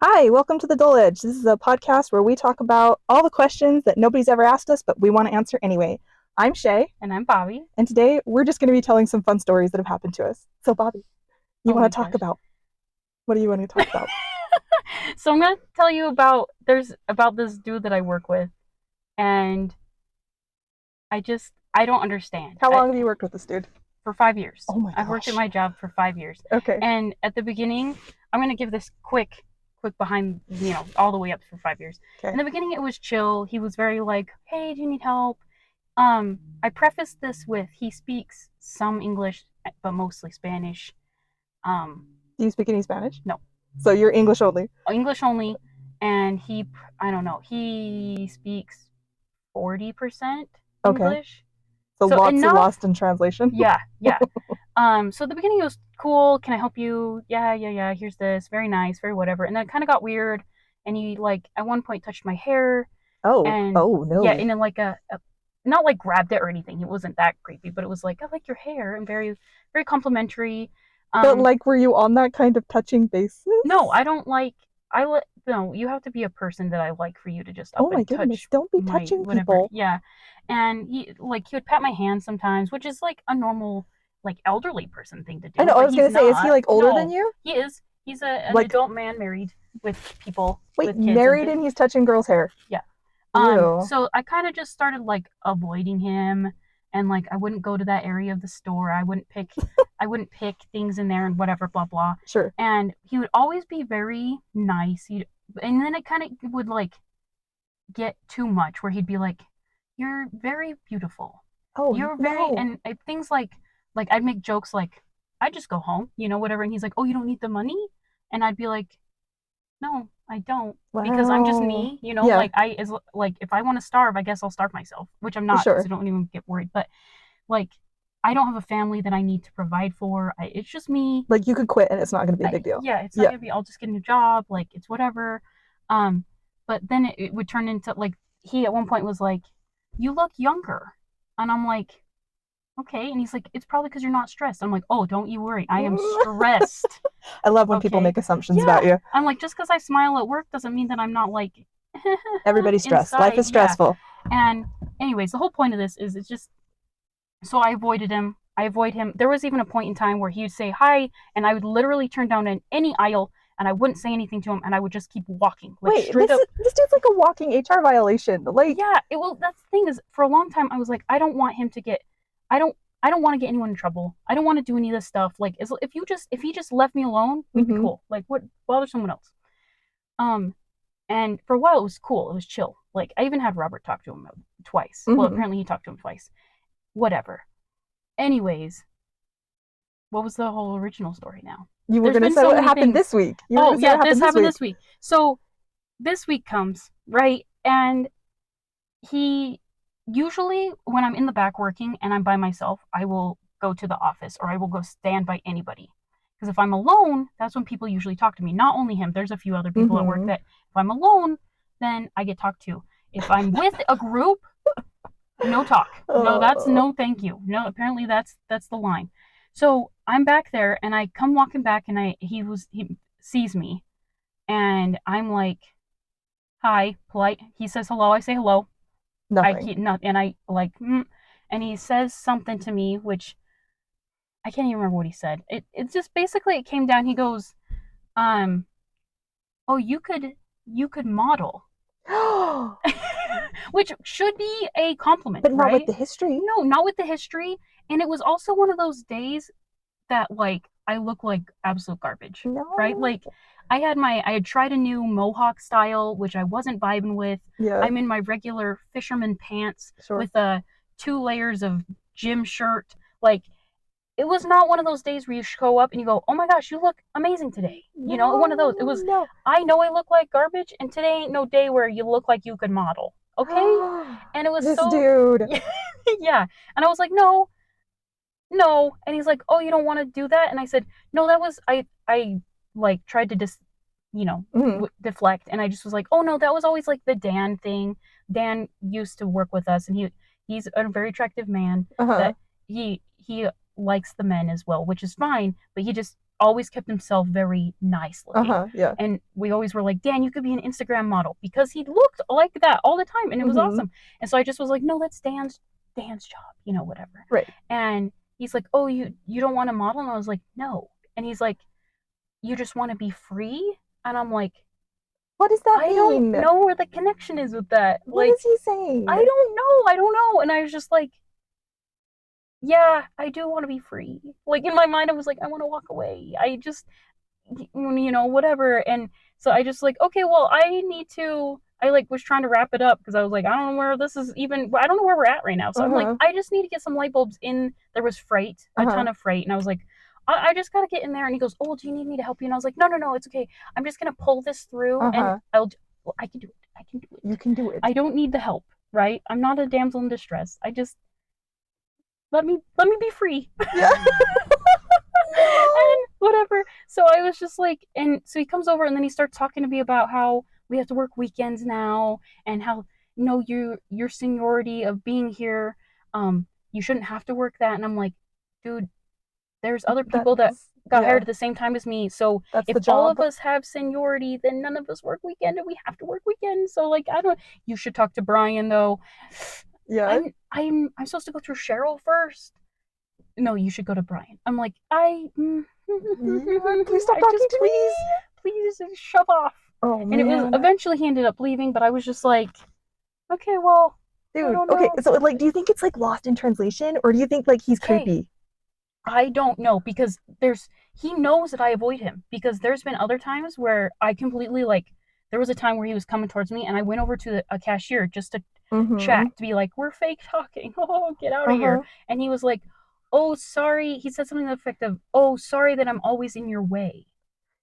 Hi, welcome to the Dole Edge. This is a podcast where we talk about all the questions that nobody's ever asked us, but we want to answer anyway. I'm Shay, And I'm Bobby. and today we're just going to be telling some fun stories that have happened to us. So, Bobby, you Oh want my to talk gosh. about what do you want to talk about? So I'm gonna tell you about this dude that I work with, and I don't understand. How long have you worked with this dude? For 5 years, Oh my I've worked at gosh. my job for 5 years, Okay. and at the beginning, I'm gonna give this quick behind all the way up for 5 years. In Okay. the beginning, it was chill. He was very like, "Hey, do you need help?" I prefaced this with he speaks some English, but mostly Spanish. Um, Do you speak any Spanish? no, So you're English only. English only, and I don't know, he speaks 40% Okay. English. So So lots of enough. lost in translation. Yeah, yeah. So at the beginning it was cool. Can I help you? Yeah, yeah, yeah. Here's this. Very nice, very whatever. And then it kind of got weird. And he like at one point touched my hair, Oh, and oh yeah, no. and then like not like grabbed it or anything. It wasn't that creepy, but it was like I like your hair and very complimentary. But Um, like, were you on that kind of touching no, basis? I don't like. No. You have to be a person that I like for you to just Oh up my and goodness, touch don't be my touching whatever. people. Yeah, and he would pat my hand sometimes, which is like a normal like elderly person thing to I know, do. I But was he's gonna say, is he not. like older than No, you? he is. He's an Like, adult man married with people wait, with kids and married and he's touching girls' hair. yeah. Ew. So I kind of just started like avoiding him, and like I wouldn't go to that area of the store. I wouldn't pick things in there and whatever, blah blah. Sure. And he would always be very nice. And then it kind of would like get too much, where he'd be like, "You're very beautiful. Oh You're very," no. and things like I'd make jokes like, "I just go home, whatever," and he's like, "Oh, you don't need the money," and I'd be like, no, I don't, because I'm just Wow. me, Yeah, like like if I want to starve, I guess I'll starve myself, which I'm not, so sure. don't even get worried. But like, I don't have a family that I need to provide for. It's just me. Like you could quit and it's not gonna be a big deal. Yeah, it's not Yeah. gonna be. I'll just get a new job. Like it's whatever. Um, but then it would turn into like he at one point was like, "You look younger," and I'm like, "Okay," and he's like, "It's probably because you're not stressed." I'm like, "Oh, don't you worry, I am stressed." I love when people Okay. make assumptions about Yeah. you. I'm like, just because I smile at work doesn't mean that I'm not like Everybody's stressed. Life inside. is Yeah. stressful. And anyways, the whole point of this is it's just so I avoided him. I avoid him. There was even a point in time where he would say hi, and I would literally turn down in any aisle, and I wouldn't say anything to him, and I would just keep walking, like Wait, straight this up. this dude's like a walking HR violation. Like, Yeah. That's the thing is, for a long time, I was like, I don't want him to get. I don't. I don't want to get anyone in trouble. I don't want to do any of this stuff. Like, if he just left me alone, we'd be mm-hmm. cool. Like, what bother someone else? Um, And for a while, it was cool. It was chill. Like, I even had Robert talk to him twice. Well, Mm-hmm. apparently he talked to him twice. Whatever. Anyways, what was the whole original story now? You were There's gonna been say so what many happened things. this week. You were Oh, gonna say yeah, what this happened this happened week. this week. So this week comes, right? And he usually, when I'm in the back working and I'm by myself, I will go to the office or I will go stand by anybody. Because if I'm alone, that's when people usually talk to me. Not only him, there's a few other people at work Mm-hmm. that if I'm alone, then I get talked to. If I'm with a group, no talk. No, that's Oh. no thank you. No, apparently that's the line. So I'm back there and I come walking back and he sees me and I'm like, hi, polite. He says hello, I say hello. I Nothing. keep not and I like and he says something to me which I can't even remember what he said. It's just basically it came down. He goes, um, oh, you could model, which should be a compliment, But not with right? the history. No, not with the history. And it was also one of those days that like I look like absolute garbage, right? No. Like I had tried a new mohawk style, which I wasn't vibing with. Yeah, I'm in my regular fisherman pants sure. with a 2 layers of gym shirt. Like it was not one of those days where you show up and you go, "Oh my gosh, you look amazing today." One of those. It No, was, no. I know I look like garbage, and today ain't no day where you look like you could model. Okay? And it was This so, dude. yeah. And I was like, no, no. And he's like, oh, you don't want to do that? And I said, no, that was, I like tried to just, Mm, deflect. And I just was like, oh no, that was always like the Dan thing. Dan used to work with us, and he's a very attractive man uh-huh. that he likes the men as well, which is fine. But he just always kept himself very nice looking. Yeah. And we always were like, Dan, you could be an Instagram model, because he looked like that all the time and it was Mm-hmm. awesome. And so I just was like, no, that's Dan's job, whatever. Right. And he's like, oh, you don't want to model? And I was like, no. And he's like, you just want to be free? And I'm like, What does that I don't mean? know where the connection is with that. What Like, is he saying? I don't know. And I was just like, yeah, I do want to be free. Like, in my mind, I was like, I want to walk away. I just, whatever. And so I just like, okay, well, I like was trying to wrap it up, because I was like, I don't know where this is even, I don't know where we're at right now. So I'm like, Uh-huh. I just need to get some light bulbs in. There was freight, a Uh-huh. ton of freight. And I was like, I just got to get in there. And he goes, oh, do you need me to help you? And I was like, no, no, no, it's okay. I'm just going to pull this through and Uh-huh. I can do it. I can do it. You can do it. I don't need the help, right? I'm not a damsel in distress. I just, let me be free. Yeah. And whatever. So I was just like, and so he comes over and then he starts talking to me about how we have to work weekends now, and how no, your seniority of being here, you shouldn't have to work that. And I'm like, dude, there's other people that That's got hired yeah. at the same time as me. So That's if the all job. of us have seniority, then none of us work weekend, and we have to work weekend. So like, I don't. You should talk to Brian though. Yeah. I'm supposed to go through Cheryl first. No, you should go to Brian. I'm like, Yeah. Please stop I talking just to please shove off. me. Oh And it was man. eventually he ended up leaving, but I was just like, okay, well, I Dude, don't okay, know. so like do you think it's like lost in translation or do you think like he's Okay, creepy? I don't know, because he knows that I avoid him, because there's been other times where I completely like, there was a time where he was coming towards me and I went over to a cashier just to Mm-hmm. chat, to be like, we're fake talking. Oh, get out of here. Uh-huh. And he was like, oh, sorry. He said something to the effect of, oh, sorry that I'm always in your way.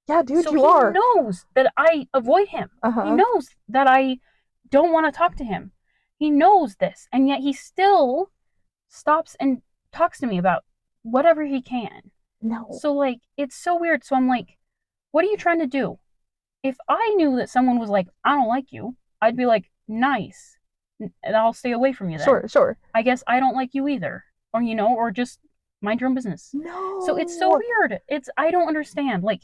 Yeah, dude, So you he are. knows that I avoid him. He Uh-huh. knows that I don't want to talk to him. He knows this. And yet he still stops and talks to me about whatever he can. No. So, like, it's so weird. So I'm like, what are you trying to do? If I knew that someone was like, I don't like you, I'd be like, nice. And I'll stay away from you then. Sure, sure. I guess I don't like you either. Or just mind your own business. So it's so No. weird. I don't understand. Like,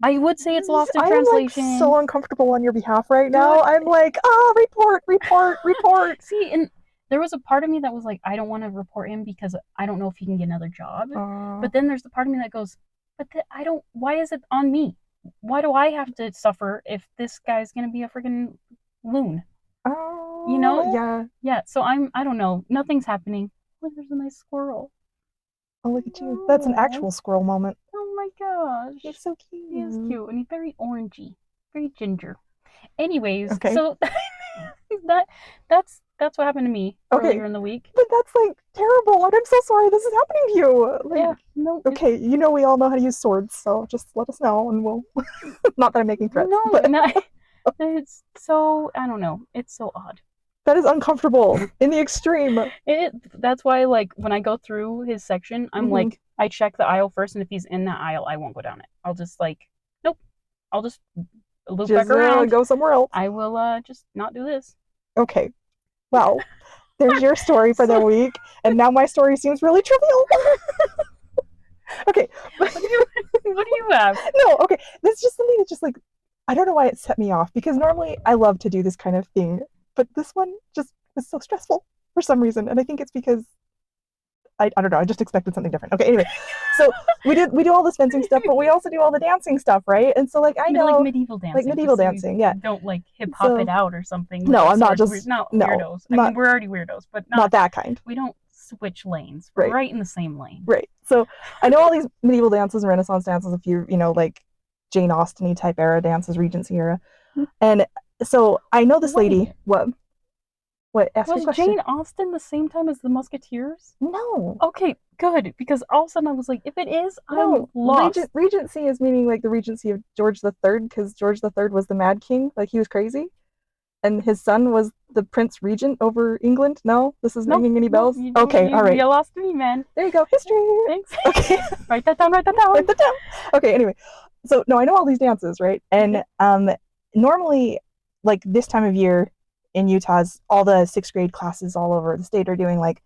I would say it's lost in I am like translation. so uncomfortable on your behalf right now. Dude, I'm like, report, report, report. see, and there was a part of me that was like, I don't want to report him because I don't know if he can get another job. Uh, But then there's the part of me that goes, but I don't, why is it on me? Why do I have to suffer if this guy's going to be a freaking loon? You know? yeah. Yeah, so I don't know. Nothing's happening. Look, there's a nice squirrel. Oh, look at you. That's an Oh, actual squirrel moment. oh my He's gosh. so He is cute. cute and he's very orangey, very ginger. Anyways, Okay. so that's what happened to me Okay. earlier in the week. But that's like terrible. And I'm so sorry this is happening to you. Like, Yeah, no, okay, we all know how to use swords, so just let us know and we'll not that I'm making threats, no, but and it's so, I don't know. It's so odd. that is uncomfortable in the extreme. That's why, like, when I go through his section, I'm Mm-hmm. like, I check the aisle first, and if he's in that aisle, I won't go down it. I'll just like, nope. I'll just loop back Just around. go somewhere else. I will just not do this. Okay. Well, there's your story for the So, week, and now my story seems really trivial. Okay. what do you have? No, okay. That's just something that's just like I don't know why it set me off because normally I love to do this kind of thing, but this one just was so stressful for some reason, and I think it's because I don't know. I just expected something different. Okay, anyway, so we do all this fencing stuff, but we also do all the dancing stuff, right? And so like I Like know medieval like dancing, medieval just so we dancing, yeah. don't like hip hop it So out or something with no, our I'm not swords. We're just not no, weirdos. I mean, not we're already weirdos, but not that kind. we don't switch lanes. We're Right, right in the same lane. right. So I know all these medieval dances and Renaissance dances. If you like Jane Austen type era dances, Regency era, and so I know this lady. Wait, What? What? Ask me a was question. Jane Austen the same time as the Musketeers? No, Okay, good, because all of a sudden I was like, if it is, I'm no. lost. Regency is meaning like the Regency of George the Third, because George the Third was the Mad King, like he was crazy, and his son was the Prince Regent over England. No, this isn't Nope, ringing any nope, bells. Okay, all right. you lost me, man. There you go. History. Thanks. Okay, Write that down. Write that write down. that down. Okay, anyway, so no, I know all these dances, right? And Okay. normally, like this time of year in Utah's, all the sixth grade classes all over the state are doing like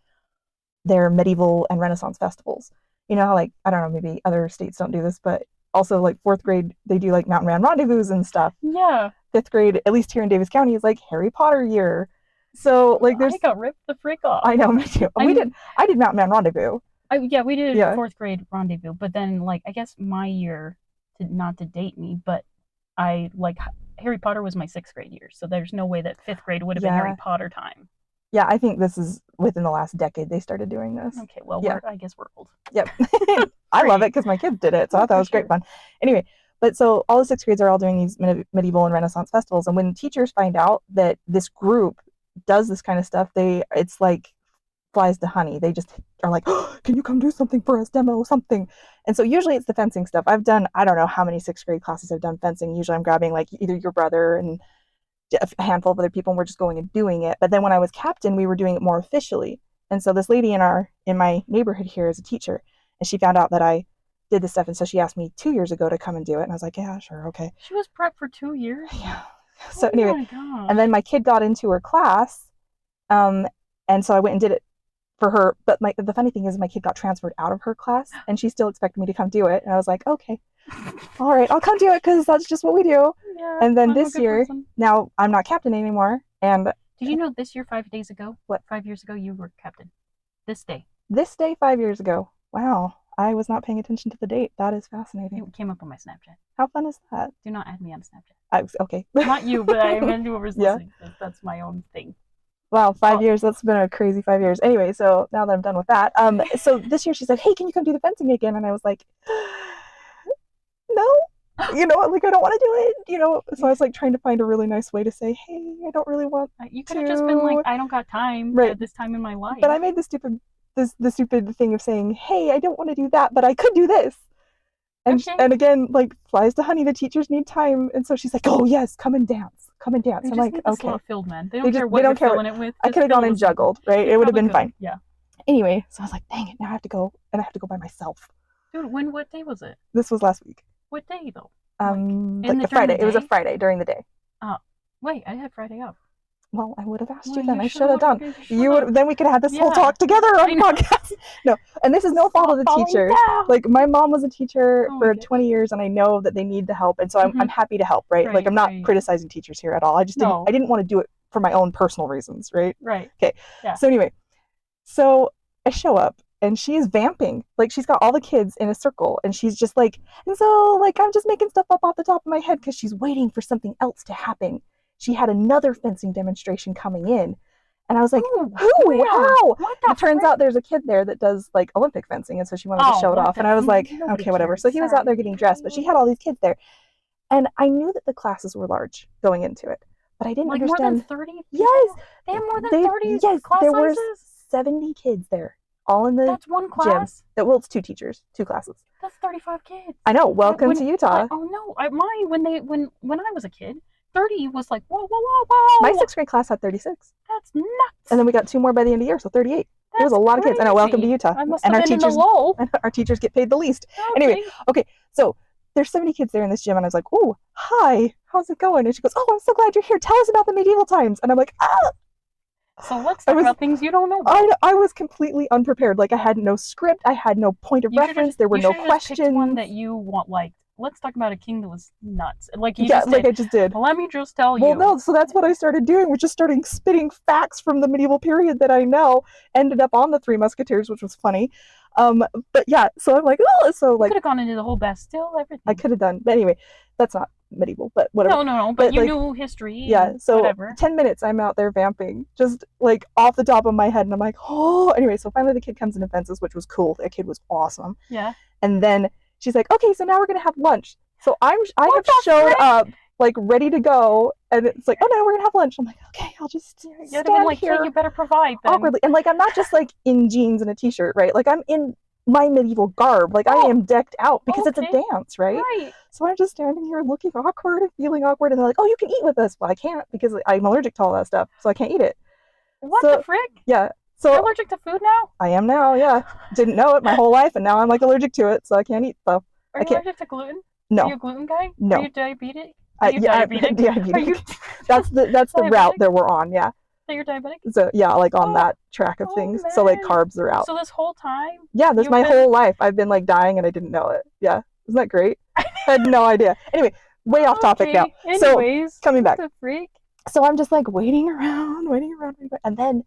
their medieval and Renaissance festivals. you know how like I don't know, maybe other states don't do this, but also like fourth grade they do like mountain ran rendezvous and stuff. Yeah. Fifth grade, at least here in Davis County, is like Harry Potter year. So like I there's got ripped the frick off. I know me too. I mean, I did Mountain Man Rendezvous. yeah, we did Yeah. fourth grade rendezvous, but then like I guess my year, to not to date me, but I like Harry Potter was my sixth grade year, so there's no way that fifth grade would have been Harry Yeah. Potter time. Yeah, I think this is within the last decade they started doing this. Okay, well, Yeah. I guess we're old. Yep. I love it because my kids did it, so I thought it was great fun. Anyway, but so all the sixth grades are all doing these medieval and Renaissance festivals, and when teachers find out that this group does this kind of stuff, it's like flies to honey. They just are like, oh, can you come do something for us, demo something? And so usually it's the fencing stuff. I've done, I don't know how many sixth grade classes I've done fencing. Usually I'm grabbing like either your brother and a handful of other people and we're just going and doing it. But then when I was captain, we were doing it more officially. And so this lady in my neighborhood here is a teacher, and she found out that I did this stuff, and so she asked me 2 years ago to come and do it, and I was like, yeah, sure, okay. She was prep for 2 years. Yeah. So oh anyway, my gosh. And then my kid got into her class, and so I went and did it for her. But the funny thing is, my kid got transferred out of her class, and she still expected me to come do it, and I was like, okay, all right, I'll come do it because that's just what we do. Yeah, and then this year, now I'm not captain anymore, and did you know this year, 5 days ago? What? 5 years ago, you were captain. This day. 5 years ago. Wow. I was not paying attention to the date. That is fascinating. It came up on my Snapchat. How fun is that? Do not add me on Snapchat. Okay. Not you, but I meant whoever's listening. That's my own thing. Wow, 5 years. That's been a crazy 5 years. Anyway, so now that I'm done with that, so this year she said, hey, can you come do the fencing again? And I was like, no. You know, like I don't want to do it, you know. So I was like trying to find a really nice way to say, hey, I don't really want You could have just been like, I don't got time at this time in my life. But I made the stupid thing of saying, hey, I don't want to do that, but I could do this. And and again, like flies to honey, the teachers need time, and so she's like, oh yes, come and dance. I'm like, okay. Filled, man. They don't care filling it with. I could have gone and juggled, right? It would have been fine. Yeah. Anyway, so I was like, dang it, now I have to go, and I have to go by myself. Dude, what day was it? This was last week. What day though? Like a Friday. It was a Friday during the day. Oh, wait, I had Friday off. Well, I would have asked you then. I should have done. Then we could have had this whole talk together on the podcast. No, and this is no fault of the teacher. Like my mom was a teacher for 20 years, and I know that they need the help, and so I'm happy to help. Right? Like I'm not criticizing teachers here at all. I just didn't want to do it for my own personal reasons. Right? Right. Okay. Yeah. So anyway, so I show up. And she is vamping. Like she's got all the kids in a circle, and she's just like, and so like I'm just making stuff up off the top of my head because she's waiting for something else to happen. She had another fencing demonstration coming in, and I was like, who? Wow! It turns out there's a kid there that does like Olympic fencing, and so she wanted to show it off. And I was like, okay, whatever. So he was out there getting dressed, but she had all these kids there, and I knew that the classes were large going into it, but I didn't understand. More than 30? Yes, they have more than 30. Yes, class there sizes? were 70 kids there. All in the That's one class? Gym. Well, it's 2 teachers, 2 classes. That's 35 kids. I know. Welcome to Utah. Oh no, mine when I was a kid, 30 was like whoa. My 6th grade class had 36. That's nuts. And then we got 2 more by the end of the year, so 38. There was a lot of kids. I know. Welcome to Utah. I must have been in the lull. Our teachers get paid the least. Okay. Anyway, okay. So there's 70 kids there in this gym, and I was like, oh, hi, how's it going? And she goes, oh, I'm so glad you're here. Tell us about the medieval times. And I'm like, ah. So let's talk about things you don't know about. I was completely unprepared. Like I had no script. I had no point of reference. There were no questions. Picked one that you want. Like, let's talk about a king that was nuts. Like you I just did. Let me just tell you. Well, no. So that's what I started doing. Was just starting spitting facts from the medieval period that I know. Ended up on the Three Musketeers, which was funny. But yeah. So I'm like, oh, so like. You could have gone into the whole Bastille, everything. I could have done, but anyway, that's not medieval, but whatever. No, but you knew history. Yeah, so whatever. 10 minutes I'm out there vamping, just like off the top of my head, and I'm like, oh. Anyway, so finally the kid comes in and fences, which was cool. That kid was awesome. Yeah. And then she's like, okay, so now we're gonna have lunch. So I have showed up like ready to go, and it's like, oh no, we're gonna have lunch. I'm like, okay, I'll just stand like, here. Hey, you better provide then. Awkwardly, and like I'm not just like in jeans and a t-shirt, right? Like I'm in my medieval garb, like I am decked out because it's a dance, right? So I'm just standing here looking awkward and feeling awkward, and they're like, oh, you can eat with us. Well, I can't because I'm allergic to all that stuff, so I can't eat it. What the frick? Yeah. So you're allergic to food now? I am now, yeah. Didn't know it my whole life, and now I'm like allergic to it, so I can't eat stuff. Are you allergic to gluten? No. Are you a gluten guy? No. Are you diabetic? Diabetic. That's the route that we're on, yeah. that you're diabetic? So yeah, like on Oh, that track of oh things. So like man. carbs are out. So this whole time Yeah, this you've my been whole life. I've been like dying and I didn't know it. Yeah. Isn't that great? I had no idea. Anyway, way off topic now. okay. So Anyways, coming what back. the freak? So I'm just like waiting around, and then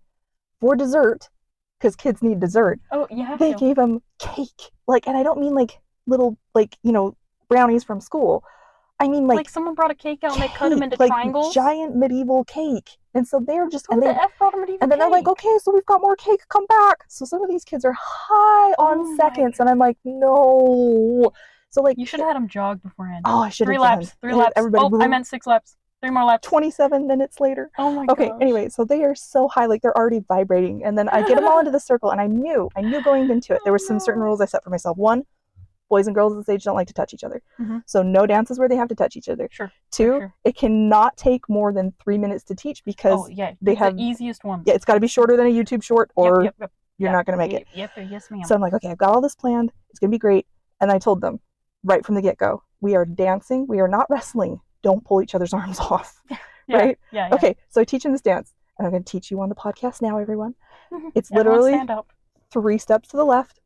for dessert, because kids need dessert, Oh, you have they to. gave them cake. Like, and I don't mean like little like brownies from school. I mean Like like someone brought a cake out and they cut them cake, into like triangles. giant medieval cake. And so they're just Who the F brought a medieval and then they're like, cake? okay, so we've got more cake, come back. So some of these kids are high on Oh my seconds, god. and I'm like, no. So like, You should have had them jog beforehand. oh, I should have Three done. laps. 3 laps. Everybody, Oh, I meant 6 laps. 3 more laps. 27 minutes later. Oh my Okay, gosh. anyway, so they are so high, like they're already vibrating. And then I get them all into the circle, and I knew going into it. There were Oh some certain no. rules I set for myself. One, boys and girls at this age don't like to touch each other. Mm-hmm. So no dances where they have to touch each other. Sure. Two, sure. it cannot take more than 3 minutes to teach because they have the easiest one. Yeah, it's got to be shorter than a YouTube short, or yep. you're not going to make it. Yep. Yes, ma'am. So I'm like, okay, I've got all this planned. It's going to be great. And I told them right from the get-go, we are dancing. We are not wrestling. Don't pull each other's arms off. Right? Yeah. Okay, so I teach them this dance. And I'm going to teach you on the podcast now, everyone. It's Everyone literally stand up. 3 steps to the left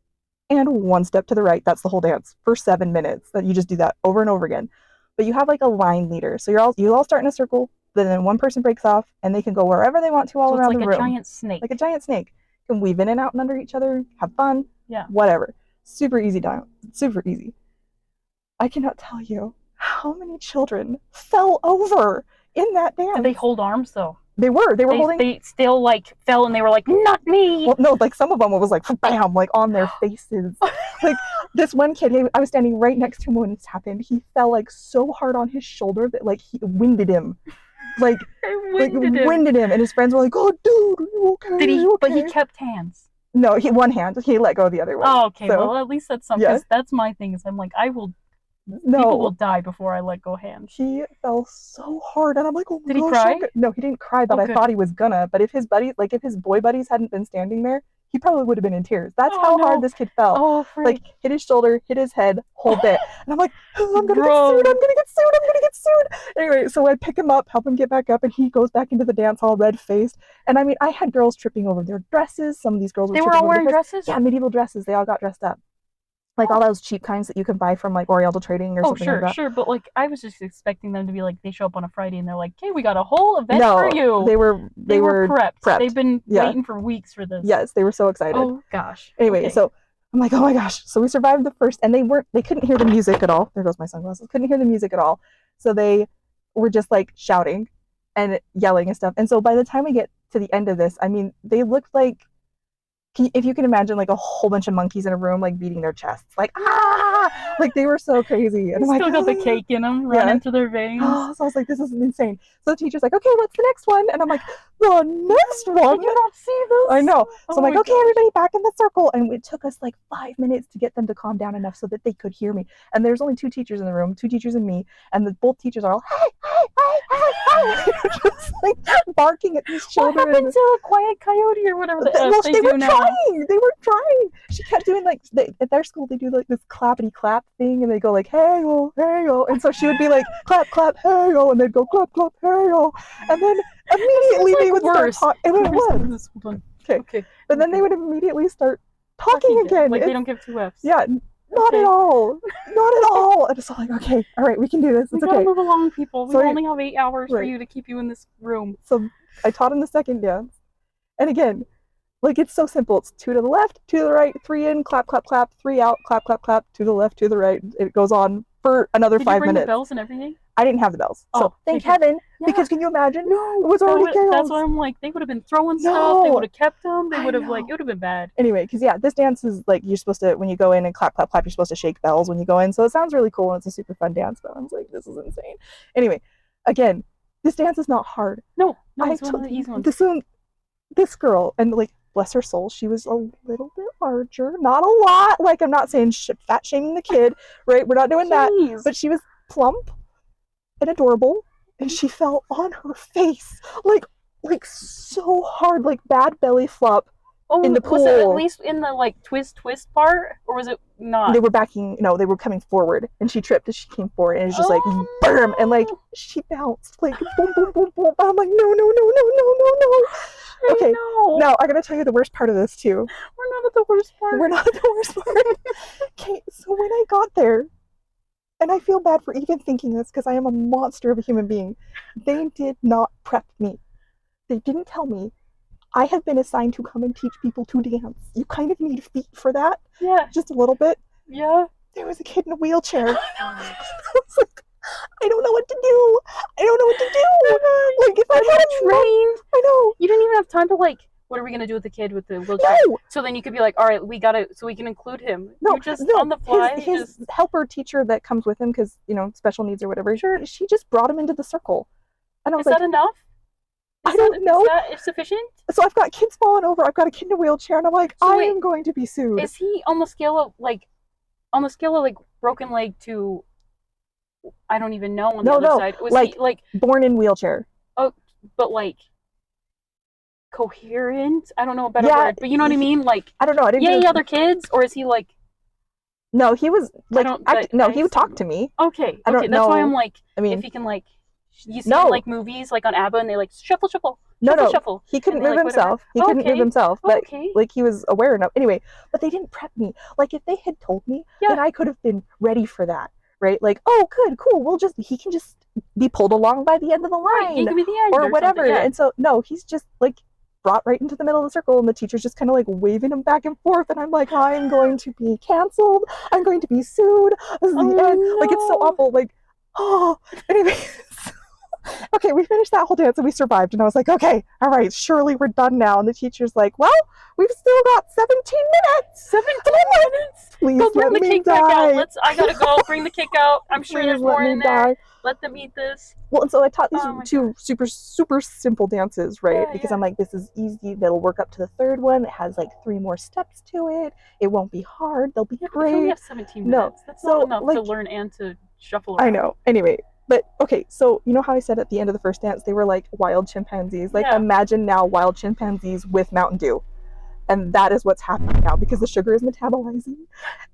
and 1 step to the right. That's the whole dance for 7 minutes. That you just do that over and over again. But you have like a line leader. So you all start in a circle, then one person breaks off, and they can go wherever they want to all around the room. Like a giant snake. Like a giant snake. You can weave in and out and under each other, have fun. Yeah. Whatever. Super easy dance. Super easy. I cannot tell you how many children fell over in that dance. Did they hold arms though? They were holding. They still like fell and they were like, not me. Well, no, like some of them was like bam, like on their faces. Like this one kid, I was standing right next to him when this happened. He fell like so hard on his shoulder that like he winded him. Like winded him, and his friends were like, "Oh, dude, are you okay? Did he? Okay? But he kept hands. No, one hand. He let go of the other one. Oh, okay. So, well, at least that's something. Yeah. That's my thing. Is I'm like, No. People will die before I let go hands. He fell so hard, and I'm like, oh my gosh. Did he cry? No, he didn't cry, but I thought he was gonna. But if his boy buddies hadn't been standing there, he probably would have been in tears. That's how hard this kid fell. Oh, freak. Like hit his shoulder, hit his head, whole bit. And I'm like, oh, I'm gonna get sued. Anyway, so I pick him up, help him get back up, and he goes back into the dance hall red faced. And I mean, I had girls tripping over their dresses. Some of these girls were all wearing dresses. Yeah, medieval dresses. They all got dressed up. Like all those cheap kinds that you can buy from like Oriental Trading or something like that. Sure. But like I was just expecting them to be like, they show up on a Friday and they're like, "Hey, we got a whole event for you." They were prepped. They've been waiting for weeks for this. Yes, they were so excited. Oh gosh. Anyway, so I'm like, oh my gosh. So we survived the first, and they couldn't hear the music at all. There goes my sunglasses. Couldn't hear the music at all. So they were just like shouting and yelling and stuff. And so by the time we get to the end of this, I mean, they looked like, if you can imagine like a whole bunch of monkeys in a room like beating their chests, like like they were so crazy. And still got the cake in them running through their veins. So I was like, this is insane. So the teacher's like, okay, what's the next one? And I'm like, the next one? Did you not see this? I know. So I'm like, okay, everybody back in the circle. And it took us like 5 minutes to get them to calm down enough so that they could hear me. And there's only 2 teachers in the room, 2 teachers and me. And both teachers are all, hey, just like barking at these children. What happened to a quiet coyote or whatever they were trying. They were trying. She kept doing like, at their school, they do like this clappity clap thing. And they go like, hey, oh, hey, oh. And so she would be like, clap, clap, hey, oh. And they'd go, clap, clap, hey, oh. And then immediately they would start talking. And it was. Okay. But then they would immediately start talking again. Like they don't give 2 Fs. Yeah. Not at all. Not at all. And it's all like, okay, all right, we can do this. It's okay. Move along, people. We only have 8 hours for you to keep you in this room. So I taught him the second dance. And again, like it's so simple. It's 2 to the left, 2 to the right, 3 in, clap, clap, clap, 3 out, clap, clap, clap, to the left, to the right. It goes on for another 5 minutes. Did you bring the bells and everything? I didn't have the bells. So thank heaven, because can you imagine? No, it was already chaos. That's why I'm like, they would have been throwing stuff. They would have kept them. They would have it would have been bad. Anyway, because this dance is like, you're supposed to, when you go in and clap, clap, clap, you're supposed to shake bells when you go in. So it sounds really cool and it's a super fun dance, but I was like, this is insane. Anyway, again, this dance is not hard. No, it's one of the easy ones. This girl, and like, bless her soul, she was a little bit larger, not a lot. Like, I'm not saying fat shaming the kid, right? We're not doing that. But she was plump and adorable, and she fell on her face like so hard, like bad belly flop in the pool. Was it at least in the like twist part, or was it not. They were backing, no, they were coming forward, and she tripped as she came forward, and it was just like, BAM! And like, Oh she bounced, like, boom, boom, boom, boom. I'm like, no, no, no, no, no, no, no. Okay, no. now I gotta tell you the worst part of this too. We're not at the worst part. We're not at the worst part. Okay, so when I got there, and I feel bad for even thinking this because I am a monster of a human being, they did not prep me. They didn't tell me I have been assigned to come and teach people to dance. You kind of need feet for that, Yeah. just a little bit. Yeah. There was a kid in a wheelchair. I was like, I don't know what to do. I don't know what to do. Like, if I had trained, I know. You didn't even have time to like. What are we gonna do with the kid with the wheelchair? No. So then you could be like, all right, we gotta, so we can include him. No, you just on the fly. His helper teacher that comes with him because special needs or whatever. Sure. She just brought him into the circle, and I was is like, that enough? I don't know. Is that sufficient? So I've got kids falling over. I've got a kid in a wheelchair, and I'm like, So I wait, am going to be sued. Is he on the scale of like broken leg to I don't even know on the other side. Was like, he like born in wheelchair? Oh, but like coherent? I don't know a better word, but you know what I mean? Like I don't know. I didn't. Yay, other kids, or is he like? No, he was like. He would talk to me. Okay, I don't know. That's why I'm like. I mean, if he can like, you see in, like movies like on ABBA, and they like shuffle, shuffle. No, shuffle. He couldn't move himself. He couldn't move himself, but like he was aware enough. Anyway, but they didn't prep me. Like if they had told me, then I could have been ready for that, right? Like, oh, good, cool. He can just be pulled along by the end of the line, he can be the end or whatever. And so no, he's just like brought right into the middle of the circle, and the teacher's just kind of like waving him back and forth, and I'm like, I'm going to be canceled. I'm going to be sued. This is the end. No. Like it's so awful. Like, oh, anyway. Okay, we finished that whole dance and we survived. And I was like, okay, all right, surely we're done now. And the teacher's like, well, we've still got 17 minutes. 17 minutes? Please go bring let the me cake die. back out. I gotta go bring the cake out. I'm sure there's more in there. Let them eat this. Well, and so I taught these two super, super simple dances, right? Because I'm like, this is easy. That'll work up to the third one. It has like 3 more steps to it. It won't be hard. They'll be great. You only have 17 minutes. That's not enough to learn and to shuffle around. I know. Anyway. But okay, so you know how I said at the end of the first dance they were like wild chimpanzees? Like imagine now wild chimpanzees with Mountain Dew. And that is what's happening now because the sugar is metabolizing.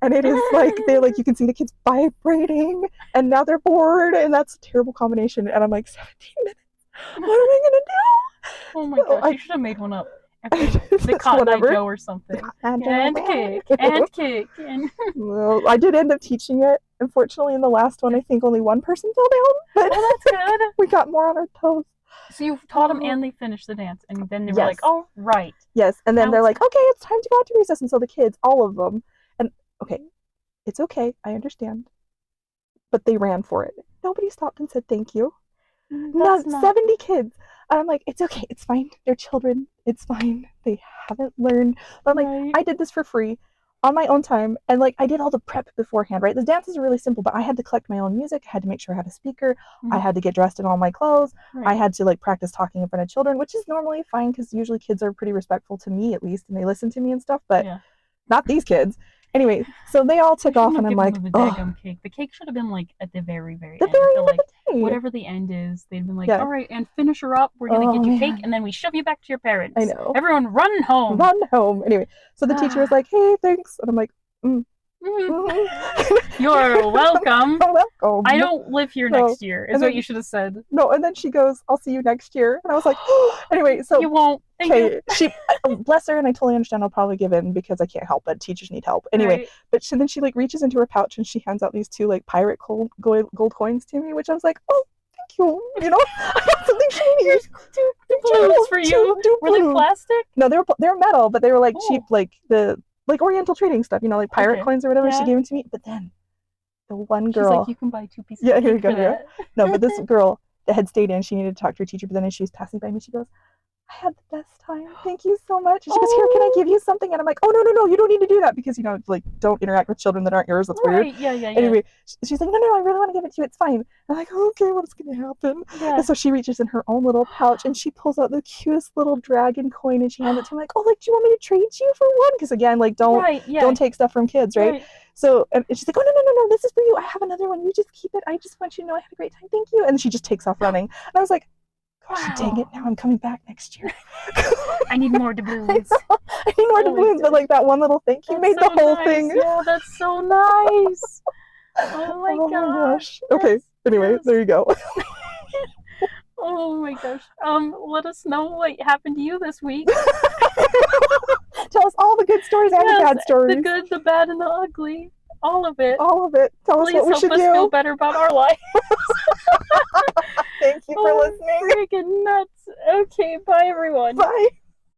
And it is like you can see the kids vibrating and now they're bored and that's a terrible combination. And I'm like, 17 minutes. What am I gonna do? Oh my gosh, you should have made one up. The Cotton Eye Joe or something. And cake. And cake. Well, I did end up teaching it. Unfortunately, in the last one, I think only one person fell down. But that's good. We got more on our toes. So you taught them and they finished the dance. And then they were like, oh, right. Yes. And then they're like, okay, it's time to go out to recess. And so the kids, all of them, and okay, it's okay. I understand. But they ran for it. Nobody stopped and said thank you. Not 70 kids. And I'm like, it's okay, it's fine. They're children. It's fine. They haven't learned. But I'm like, I did this for free on my own time. And like, I did all the prep beforehand, right? The dances are really simple, but I had to collect my own music. I had to make sure I had a speaker. I had to get dressed in all my clothes. I had to like practice talking in front of children, which is normally fine because usually kids are pretty respectful to me at least, and they listen to me and stuff, but not these kids. Anyway, so they all took off, and I'm like, oh. Cake. The cake should have been like at the very, very end. Like, whatever the end is, they'd been like, all right, and finish her up. We're gonna get you cake, and then we shove you back to your parents. I know. Everyone, run home. Run home. Anyway, so the teacher was like, hey, thanks, and I'm like, You're welcome. You're welcome. I don't live here next year, is what you should have said. No, and then she goes, I'll see you next year. And I was like, anyway, so. You won't. Thank you. She, bless her, and I totally understand. I'll probably give in because I can't help it. Teachers need help. Anyway, but then she like reaches into her pouch and she hands out these 2 like pirate gold coins to me, which I was like, oh, thank you. You know, I got something shiny. Two blues for you. Were they plastic? No, they were metal, but they were like cheap, like the Oriental trading stuff, you know, like pirate coins or whatever. She gave them to me, but then the one girl, she's like, you can buy 2 pieces. Yeah, here you go. Here. No, but this girl that had stayed in, she needed to talk to her teacher, but then as she was passing by me, she goes, I had the best time. Thank you so much. And she goes, here, can I give you something? And I'm like, oh, no, you don't need to do that because, you know, like, don't interact with children that aren't yours. That's weird. Yeah. Anyway, she's like, no, I really want to give it to you. It's fine. I'm like, okay, what's going to happen? Yeah. And so she reaches in her own little pouch and she pulls out the cutest little dragon coin and she hands it to me like, oh, like, do you want me to trade you for one? Because again, like, don't take stuff from kids, right? So, and she's like, oh, no, this is for you. I have another one. You just keep it. I just want you to know I had a great time. Thank you. And she just takes off running. And I was like, Gosh, dang it! Wow. Now I'm coming back next year. I need more I doubloons. know. I need more Oh my doubloons, but gosh. like that one little thing, he That's made the so whole nice. thing. Yeah, that's so nice. Oh my Oh my gosh. gosh. Okay. That's Anyway, yes. there you go. Oh my gosh. Let us know what happened to you this week. Tell us all the good stories and the Yes, bad the stories. good, the bad, and the ugly. All of it. All of it. Tell us what Please we help should us feel do. better about our life. Thank you for Oh, listening. freaking nuts. Okay, bye everyone. Bye.